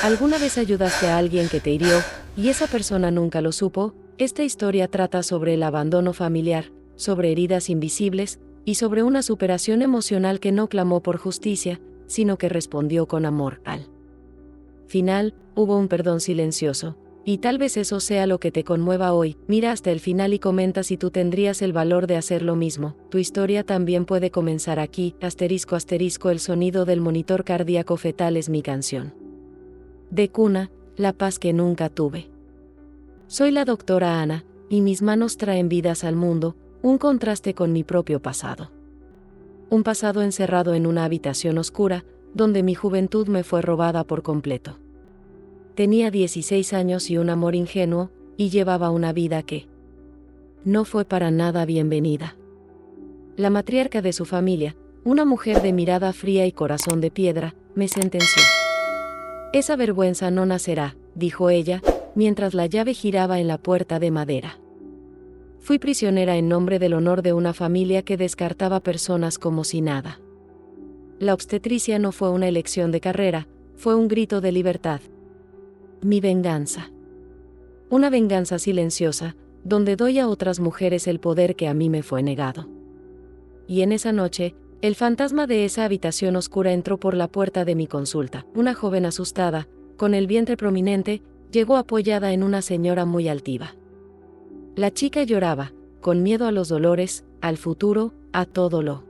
¿Alguna vez ayudaste a alguien que te hirió, y esa persona nunca lo supo? Esta historia trata sobre el abandono familiar, sobre heridas invisibles, y sobre una superación emocional que no clamó por justicia, sino que respondió con amor. Al final, hubo un perdón silencioso, y tal vez eso sea lo que te conmueva hoy. Mira hasta el final y comenta si tú tendrías el valor de hacer lo mismo. Tu historia también puede comenzar aquí. ***, el sonido del monitor cardíaco fetal es mi canción de cuna, la paz que nunca tuve. Soy la doctora Ana, y mis manos traen vidas al mundo, un contraste con mi propio pasado. Un pasado encerrado en una habitación oscura, donde mi juventud me fue robada por completo. Tenía 16 años y un amor ingenuo, y llevaba una vida que no fue para nada bienvenida. La matriarca de su familia, una mujer de mirada fría y corazón de piedra, me sentenció. Esa vergüenza no nacerá, dijo ella, mientras la llave giraba en la puerta de madera. Fui prisionera en nombre del honor de una familia que descartaba personas como si nada. La obstetricia no fue una elección de carrera, fue un grito de libertad. Mi venganza. Una venganza silenciosa, donde doy a otras mujeres el poder que a mí me fue negado. Y en esa noche, el fantasma de esa habitación oscura entró por la puerta de mi consulta. Una joven asustada, con el vientre prominente, llegó apoyada en una señora muy altiva. La chica lloraba, con miedo a los dolores, al futuro, a todo lo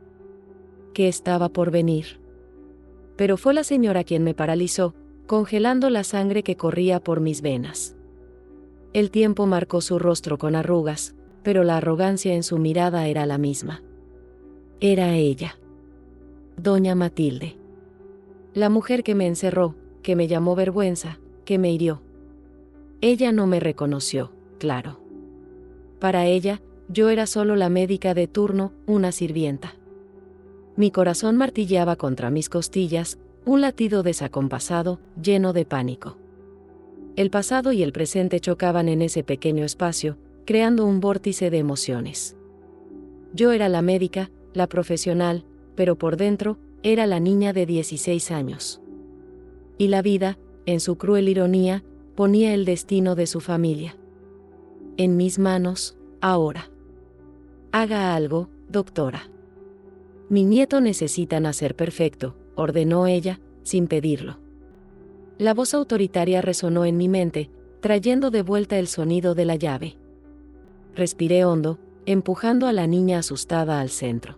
que estaba por venir. Pero fue la señora quien me paralizó, congelando la sangre que corría por mis venas. El tiempo marcó su rostro con arrugas, pero la arrogancia en su mirada era la misma. Era ella. Doña Matilde. La mujer que me encerró, que me llamó vergüenza, que me hirió. Ella no me reconoció, claro. Para ella, yo era solo la médica de turno, una sirvienta. Mi corazón martilleaba contra mis costillas, un latido desacompasado, lleno de pánico. El pasado y el presente chocaban en ese pequeño espacio, creando un vórtice de emociones. Yo era la médica, la profesional, pero por dentro, era la niña de 16 años. Y la vida, en su cruel ironía, ponía el destino de su familia en mis manos, ahora. Haga algo, doctora. Mi nieto necesita nacer perfecto, ordenó ella, sin pedirlo. La voz autoritaria resonó en mi mente, trayendo de vuelta el sonido de la llave. Respiré hondo, empujando a la niña asustada al centro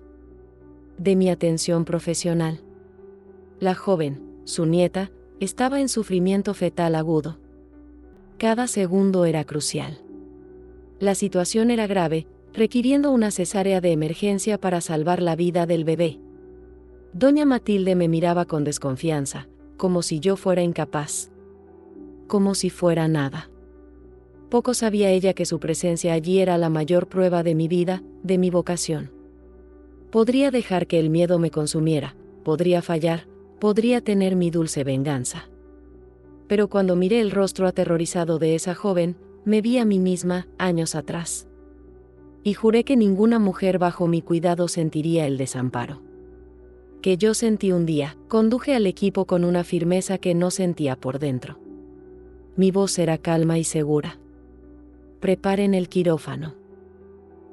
de mi atención profesional. La joven, su nieta, estaba en sufrimiento fetal agudo. Cada segundo era crucial. La situación era grave, requiriendo una cesárea de emergencia para salvar la vida del bebé. Doña Matilde me miraba con desconfianza, como si yo fuera incapaz. Como si fuera nada. Poco sabía ella que su presencia allí era la mayor prueba de mi vida, de mi vocación. Podría dejar que el miedo me consumiera, podría fallar, podría tener mi dulce venganza. Pero cuando miré el rostro aterrorizado de esa joven, me vi a mí misma, años atrás. Y juré que ninguna mujer bajo mi cuidado sentiría el desamparo que yo sentí un día. Conduje al equipo con una firmeza que no sentía por dentro. Mi voz era calma y segura. Preparen el quirófano.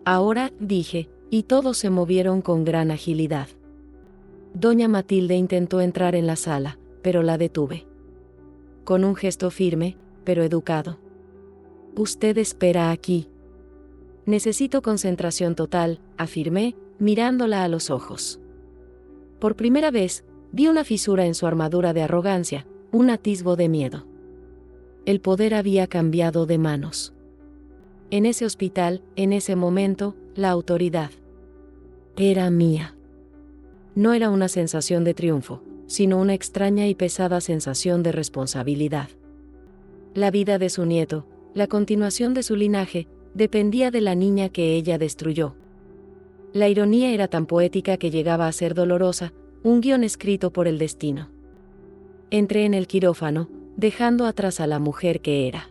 Ahora, dije, y todos se movieron con gran agilidad. Doña Matilde intentó entrar en la sala, pero la detuve. Con un gesto firme, pero educado. Usted espera aquí. Necesito concentración total, afirmé, mirándola a los ojos. Por primera vez, vi una fisura en su armadura de arrogancia, un atisbo de miedo. El poder había cambiado de manos. En ese hospital, en ese momento, la autoridad era mía. No era una sensación de triunfo, sino una extraña y pesada sensación de responsabilidad. La vida de su nieto, la continuación de su linaje, dependía de la niña que ella destruyó. La ironía era tan poética que llegaba a ser dolorosa, un guión escrito por el destino. Entré en el quirófano, dejando atrás a la mujer que era.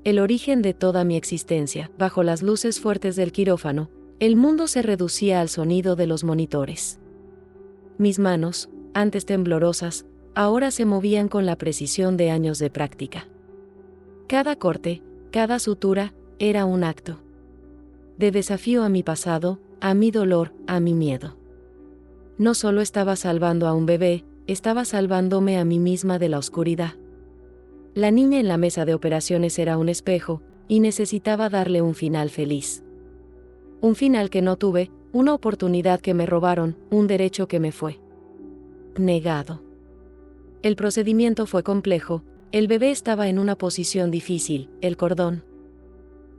El origen de toda mi existencia. Bajo las luces fuertes del quirófano, el mundo se reducía al sonido de los monitores. Mis manos, antes temblorosas, ahora se movían con la precisión de años de práctica. Cada corte, cada sutura, era un acto de desafío a mi pasado, a mi dolor, a mi miedo. No solo estaba salvando a un bebé, estaba salvándome a mí misma de la oscuridad. La niña en la mesa de operaciones era un espejo, y necesitaba darle un final feliz. Un final que no tuve, una oportunidad que me robaron, un derecho que me fue negado. El procedimiento fue complejo, el bebé estaba en una posición difícil, el cordón.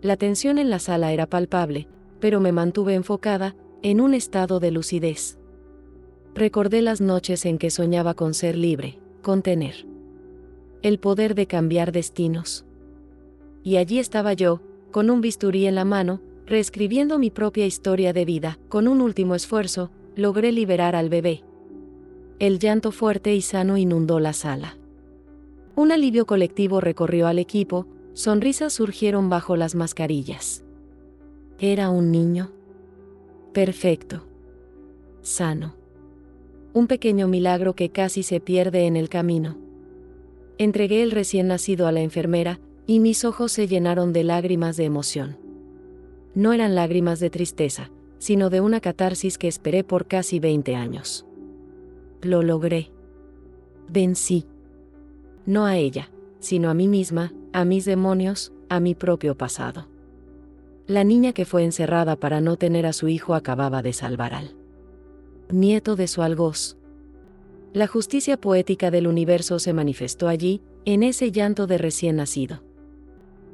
La tensión en la sala era palpable, pero me mantuve enfocada, en un estado de lucidez. Recordé las noches en que soñaba con ser libre, con tener el poder de cambiar destinos. Y allí estaba yo, con un bisturí en la mano, reescribiendo mi propia historia de vida. Con un último esfuerzo, logré liberar al bebé. El llanto fuerte y sano inundó la sala. Un alivio colectivo recorrió al equipo, sonrisas surgieron bajo las mascarillas. Era un niño perfecto, sano. Un pequeño milagro que casi se pierde en el camino. Entregué el recién nacido a la enfermera, y mis ojos se llenaron de lágrimas de emoción. No eran lágrimas de tristeza, sino de una catarsis que esperé por casi 20 años. Lo logré. Vencí. No a ella, sino a mí misma, a mis demonios, a mi propio pasado. La niña que fue encerrada para no tener a su hijo acababa de salvar al nieto de su algoz. La justicia poética del universo se manifestó allí, en ese llanto de recién nacido.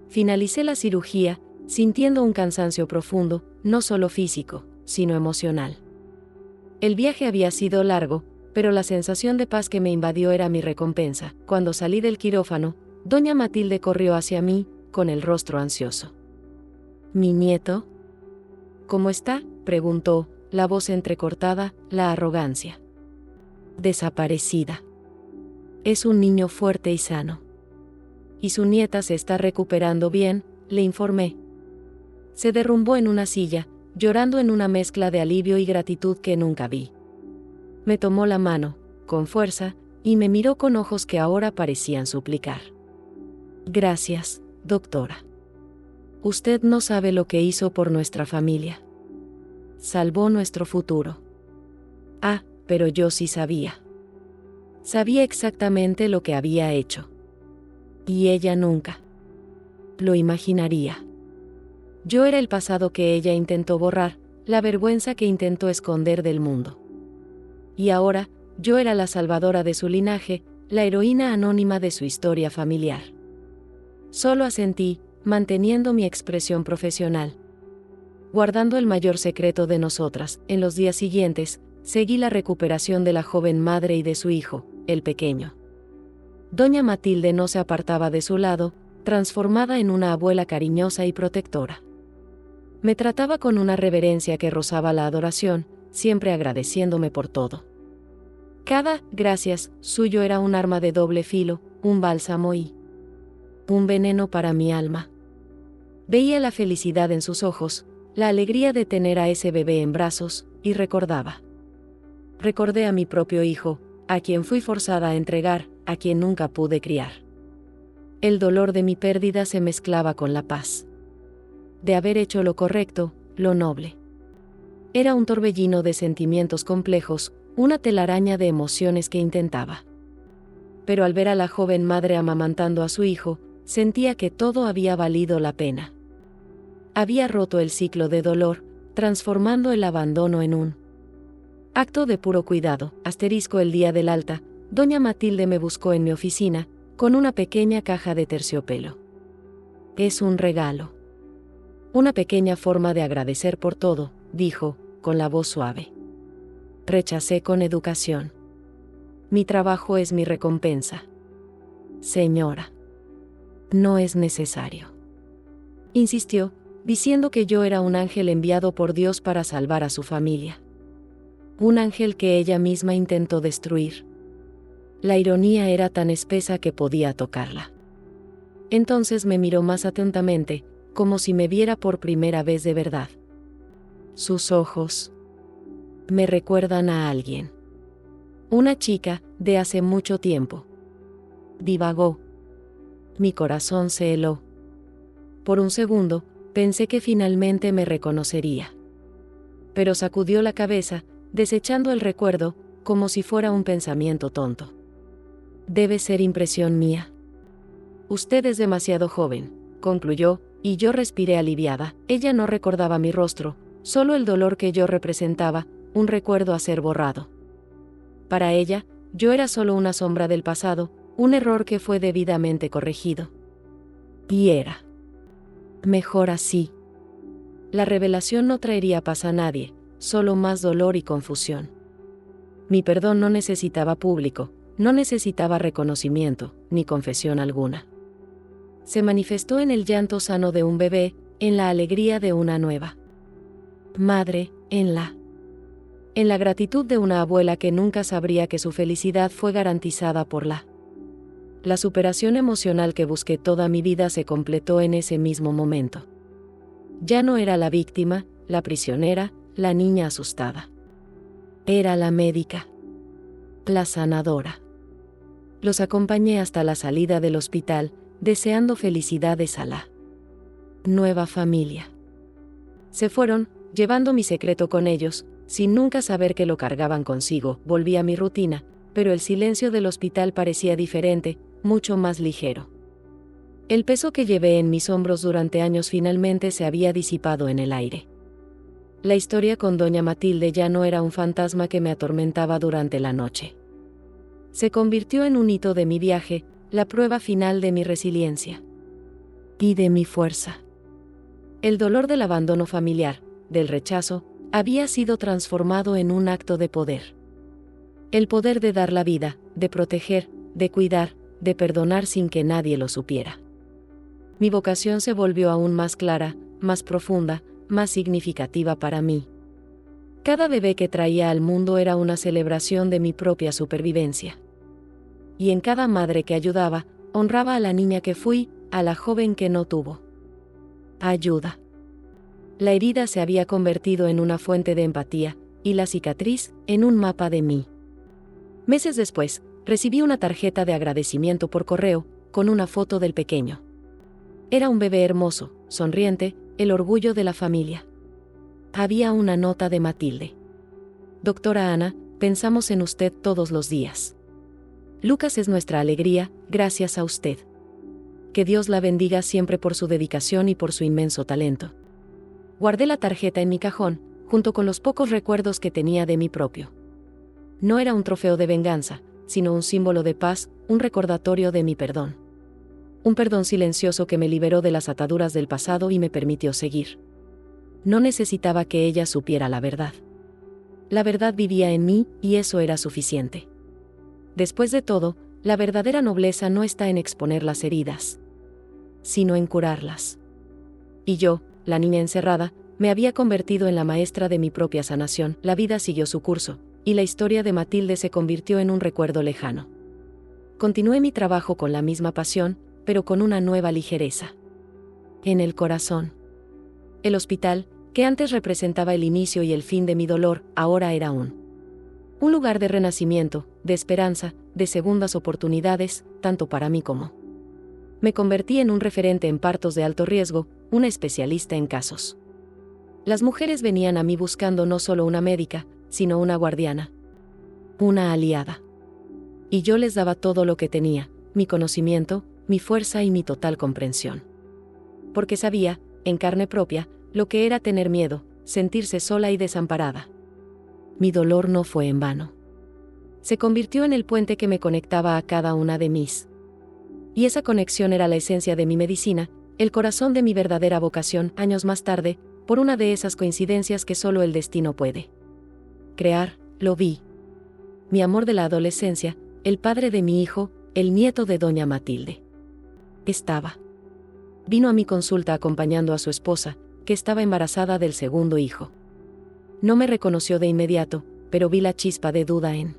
Finalicé la cirugía, sintiendo un cansancio profundo, no solo físico, sino emocional. El viaje había sido largo, pero la sensación de paz que me invadió era mi recompensa. Cuando salí del quirófano, doña Matilde corrió hacia mí, con el rostro ansioso. ¿Mi nieto? ¿Cómo está?, preguntó, la voz entrecortada, la arrogancia desaparecida. Es un niño fuerte y sano. Y su nieta se está recuperando bien, le informé. Se derrumbó en una silla, llorando en una mezcla de alivio y gratitud que nunca vi. Me tomó la mano, con fuerza, y me miró con ojos que ahora parecían suplicar. Gracias, doctora. Usted no sabe lo que hizo por nuestra familia. Salvó nuestro futuro. Ah, pero yo sí sabía. Sabía exactamente lo que había hecho. Y ella nunca lo imaginaría. Yo era el pasado que ella intentó borrar, la vergüenza que intentó esconder del mundo. Y ahora, yo era la salvadora de su linaje, la heroína anónima de su historia familiar. Solo asentí, manteniendo mi expresión profesional. Guardando el mayor secreto de nosotras, en los días siguientes, seguí la recuperación de la joven madre y de su hijo, el pequeño. Doña Matilde no se apartaba de su lado, transformada en una abuela cariñosa y protectora. Me trataba con una reverencia que rozaba la adoración, siempre agradeciéndome por todo. Cada gracias suyo era un arma de doble filo, un bálsamo y un veneno para mi alma. Veía la felicidad en sus ojos, la alegría de tener a ese bebé en brazos, y recordaba. Recordé a mi propio hijo, a quien fui forzada a entregar, a quien nunca pude criar. El dolor de mi pérdida se mezclaba con la paz de haber hecho lo correcto, lo noble. Era un torbellino de sentimientos complejos, una telaraña de emociones que intentaba. Pero al ver a la joven madre amamantando a su hijo, sentía que todo había valido la pena. Había roto el ciclo de dolor, transformando el abandono en un acto de puro cuidado. El día del alta, doña Matilde me buscó en mi oficina, con una pequeña caja de terciopelo. Es un regalo. Una pequeña forma de agradecer por todo, dijo, con la voz suave. Rechacé con educación. Mi trabajo es mi recompensa. Señora. No es necesario. Insistió, diciendo que yo era un ángel enviado por Dios para salvar a su familia. Un ángel que ella misma intentó destruir. La ironía era tan espesa que podía tocarla. Entonces me miró más atentamente, como si me viera por primera vez de verdad. Sus ojos me recuerdan a alguien. Una chica, de hace mucho tiempo. Divagó. Mi corazón se heló. Por un segundo, pensé que finalmente me reconocería. Pero sacudió la cabeza, desechando el recuerdo, como si fuera un pensamiento tonto. Debe ser impresión mía. Usted es demasiado joven, concluyó, y yo respiré aliviada. Ella no recordaba mi rostro, solo el dolor que yo representaba, un recuerdo a ser borrado. Para ella, yo era solo una sombra del pasado, un error que fue debidamente corregido. Y era mejor así. La revelación no traería paz a nadie, solo más dolor y confusión. Mi perdón no necesitaba público, no necesitaba reconocimiento, ni confesión alguna. Se manifestó en el llanto sano de un bebé, en la alegría de una nueva madre, en la gratitud de una abuela que nunca sabría que su felicidad fue garantizada por la superación emocional que busqué toda mi vida se completó en ese mismo momento. Ya no era la víctima, la prisionera, la niña asustada. Era la médica, la sanadora. Los acompañé hasta la salida del hospital, deseando felicidades a la nueva familia. Se fueron, llevando mi secreto con ellos, sin nunca saber que lo cargaban consigo. Volví a mi rutina, pero el silencio del hospital parecía diferente, mucho más ligero. El peso que llevé en mis hombros durante años finalmente se había disipado en el aire. La historia con doña Matilde ya no era un fantasma que me atormentaba durante la noche. Se convirtió en un hito de mi viaje, la prueba final de mi resiliencia. Y de mi fuerza. El dolor del abandono familiar, del rechazo, había sido transformado en un acto de poder. El poder de dar la vida, de proteger, de cuidar, de perdonar sin que nadie lo supiera. Mi vocación se volvió aún más clara, más profunda, más significativa para mí. Cada bebé que traía al mundo era una celebración de mi propia supervivencia. Y en cada madre que ayudaba, honraba a la niña que fui, a la joven que no tuvo ayuda. La herida se había convertido en una fuente de empatía, y la cicatriz, en un mapa de mí. Meses después, recibí una tarjeta de agradecimiento por correo, con una foto del pequeño. Era un bebé hermoso, sonriente, el orgullo de la familia. Había una nota de Matilde. Doctora Ana, pensamos en usted todos los días. Lucas es nuestra alegría, gracias a usted. Que Dios la bendiga siempre por su dedicación y por su inmenso talento. Guardé la tarjeta en mi cajón, junto con los pocos recuerdos que tenía de mí propio. No era un trofeo de venganza, sino un símbolo de paz, un recordatorio de mi perdón. Un perdón silencioso que me liberó de las ataduras del pasado y me permitió seguir. No necesitaba que ella supiera la verdad. La verdad vivía en mí, y eso era suficiente. Después de todo, la verdadera nobleza no está en exponer las heridas, sino en curarlas. Y yo, la niña encerrada, me había convertido en la maestra de mi propia sanación. La vida siguió su curso, y la historia de Matilde se convirtió en un recuerdo lejano. Continué mi trabajo con la misma pasión, pero con una nueva ligereza. En el corazón. El hospital, que antes representaba el inicio y el fin de mi dolor, ahora era un lugar de renacimiento, de esperanza, de segundas oportunidades, tanto para mí como. Me convertí en un referente en partos de alto riesgo, una especialista en casos. Las mujeres venían a mí buscando no solo una médica, sino una guardiana. Una aliada. Y yo les daba todo lo que tenía, mi conocimiento, mi fuerza y mi total comprensión. Porque sabía, en carne propia, lo que era tener miedo, sentirse sola y desamparada. Mi dolor no fue en vano. Se convirtió en el puente que me conectaba a cada una de mis. Y esa conexión era la esencia de mi medicina, el corazón de mi verdadera vocación. Años más tarde, por una de esas coincidencias que solo el destino puede crear, lo vi. Mi amor de la adolescencia, el padre de mi hijo, el nieto de doña Matilde. Vino a mi consulta acompañando a su esposa, que estaba embarazada del segundo hijo. No me reconoció de inmediato, pero vi la chispa de duda en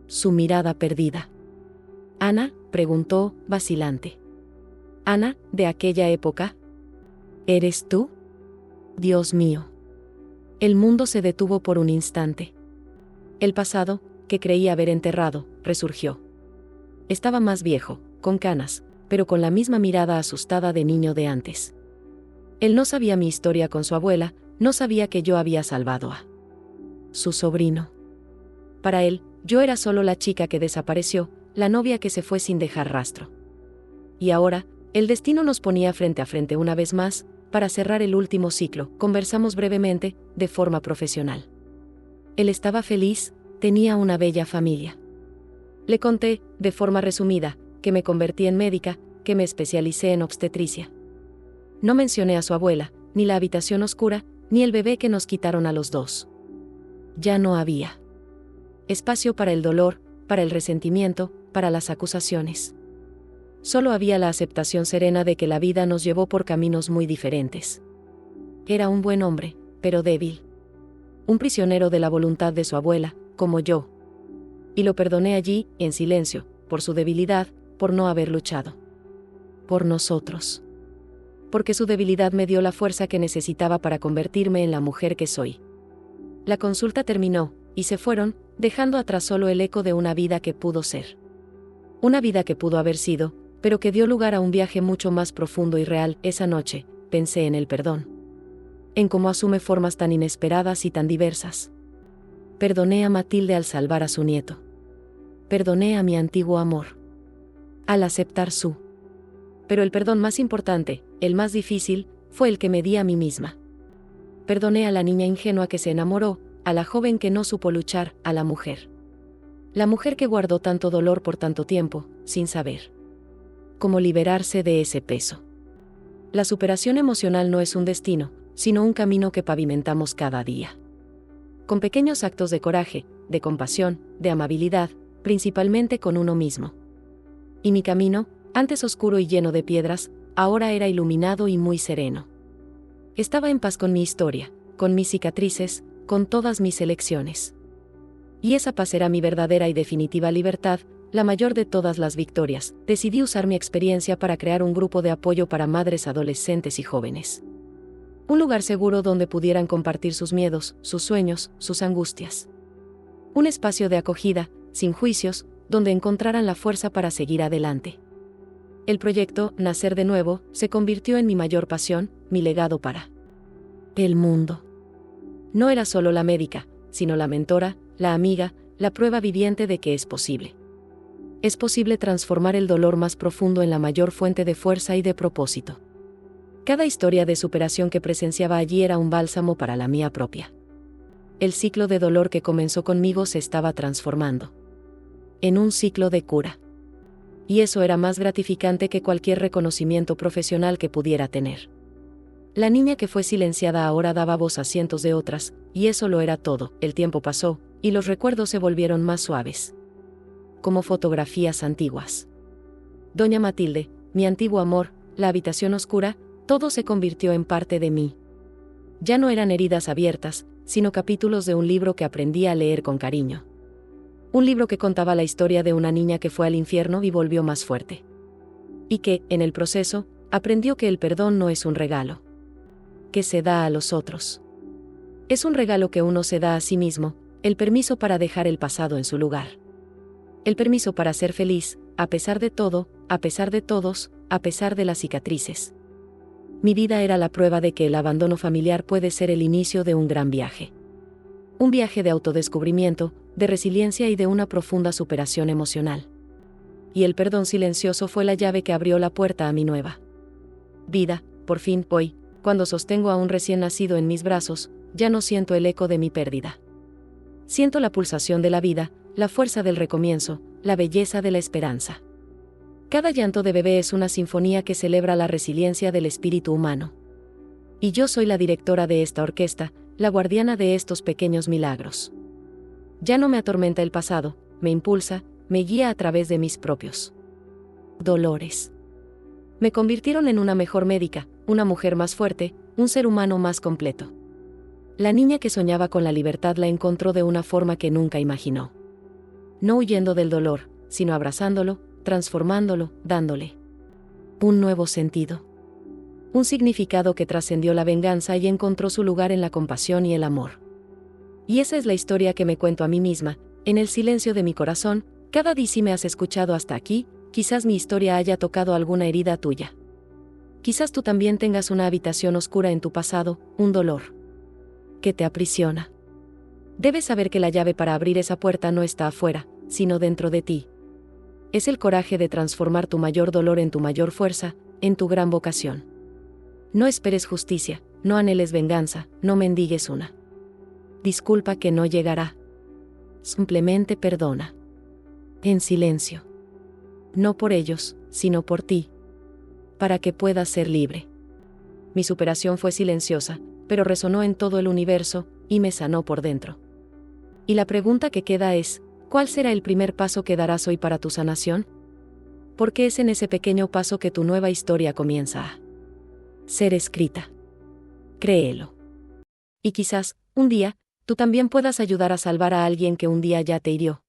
su mirada perdida. «Ana», preguntó, vacilante. «Ana, de aquella época». «¿Eres tú?» Dios mío. El mundo se detuvo por un instante. El pasado, que creía haber enterrado, resurgió. Estaba más viejo, con canas, pero con la misma mirada asustada de niño de antes. Él no sabía mi historia con su abuela, no sabía que yo había salvado a su sobrino. Para él, yo era solo la chica que desapareció, la novia que se fue sin dejar rastro. Y ahora, el destino nos ponía frente a frente una vez más. Para cerrar el último ciclo, conversamos brevemente, de forma profesional. Él estaba feliz, tenía una bella familia. Le conté, de forma resumida, que me convertí en médica, que me especialicé en obstetricia. No mencioné a su abuela, ni la habitación oscura, ni el bebé que nos quitaron a los dos. Ya no había espacio para el dolor, para el resentimiento, para las acusaciones. Solo había la aceptación serena de que la vida nos llevó por caminos muy diferentes. Era un buen hombre, pero débil. Un prisionero de la voluntad de su abuela, como yo. Y lo perdoné allí, en silencio, por su debilidad, por no haber luchado. Por nosotros. Porque su debilidad me dio la fuerza que necesitaba para convertirme en la mujer que soy. La consulta terminó, y se fueron, dejando atrás solo el eco de una vida que pudo ser. Una vida que pudo haber sido, pero que dio lugar a un viaje mucho más profundo y real. Esa noche, pensé en el perdón. En cómo asume formas tan inesperadas y tan diversas. Perdoné a Matilde al salvar a su nieto. Perdoné a mi antiguo amor. Al aceptar su. Pero el perdón más importante, el más difícil, fue el que me di a mí misma. Perdoné a la niña ingenua que se enamoró, a la joven que no supo luchar, a la mujer. La mujer que guardó tanto dolor por tanto tiempo, sin saber cómo liberarse de ese peso. La superación emocional no es un destino, sino un camino que pavimentamos cada día. Con pequeños actos de coraje, de compasión, de amabilidad, principalmente con uno mismo. Y mi camino, antes oscuro y lleno de piedras, ahora era iluminado y muy sereno. Estaba en paz con mi historia, con mis cicatrices, con todas mis elecciones. Y esa paz era mi verdadera y definitiva libertad, la mayor de todas las victorias. Decidí usar mi experiencia para crear un grupo de apoyo para madres adolescentes y jóvenes. Un lugar seguro donde pudieran compartir sus miedos, sus sueños, sus angustias. Un espacio de acogida, sin juicios, donde encontraran la fuerza para seguir adelante. El proyecto, Nacer de Nuevo, se convirtió en mi mayor pasión, mi legado para el mundo. No era solo la médica, sino la mentora, la amiga, la prueba viviente de que es posible. Es posible transformar el dolor más profundo en la mayor fuente de fuerza y de propósito. Cada historia de superación que presenciaba allí era un bálsamo para la mía propia. El ciclo de dolor que comenzó conmigo se estaba transformando en un ciclo de cura. Y eso era más gratificante que cualquier reconocimiento profesional que pudiera tener. La niña que fue silenciada ahora daba voz a cientos de otras, y eso lo era todo. El tiempo pasó, y los recuerdos se volvieron más suaves. Como fotografías antiguas. Doña Matilde, mi antiguo amor, la habitación oscura, todo se convirtió en parte de mí. Ya no eran heridas abiertas, sino capítulos de un libro que aprendí a leer con cariño. Un libro que contaba la historia de una niña que fue al infierno y volvió más fuerte. Y que, en el proceso, aprendió que el perdón no es un regalo que se da a los otros. Es un regalo que uno se da a sí mismo, el permiso para dejar el pasado en su lugar. El permiso para ser feliz, a pesar de todo, a pesar de todos, a pesar de las cicatrices. Mi vida era la prueba de que el abandono familiar puede ser el inicio de un gran viaje. Un viaje de autodescubrimiento, de resiliencia y de una profunda superación emocional. Y el perdón silencioso fue la llave que abrió la puerta a mi nueva vida. Por fin, hoy, cuando sostengo a un recién nacido en mis brazos, ya no siento el eco de mi pérdida. Siento la pulsación de la vida, la fuerza del recomienzo, la belleza de la esperanza. Cada llanto de bebé es una sinfonía que celebra la resiliencia del espíritu humano. Y yo soy la directora de esta orquesta, la guardiana de estos pequeños milagros. Ya no me atormenta el pasado, me impulsa, me guía a través de mis propios dolores. Me convirtieron en una mejor médica, una mujer más fuerte, un ser humano más completo. La niña que soñaba con la libertad la encontró de una forma que nunca imaginó. No huyendo del dolor, sino abrazándolo, transformándolo, dándole un nuevo sentido. Un significado que trascendió la venganza y encontró su lugar en la compasión y el amor. Y esa es la historia que me cuento a mí misma, En el silencio de mi corazón, cada día si me has escuchado hasta aquí, quizás mi historia haya tocado alguna herida tuya. Quizás tú también tengas una habitación oscura en tu pasado, un dolor que te aprisiona. Debes saber que la llave para abrir esa puerta no está afuera, sino dentro de ti. Es el coraje de transformar tu mayor dolor en tu mayor fuerza, en tu gran vocación. No esperes justicia, no anheles venganza, no mendigues una disculpa que no llegará. Simplemente perdona. En silencio. No por ellos, sino por ti. Para que puedas ser libre. Mi superación fue silenciosa, pero resonó en todo el universo, y me sanó por dentro. Y la pregunta que queda es, ¿cuál será el primer paso que darás hoy para tu sanación? Porque es en ese pequeño paso que tu nueva historia comienza a ser escrita. Créelo. Y quizás, un día, tú también puedas ayudar a salvar a alguien que un día ya te hirió.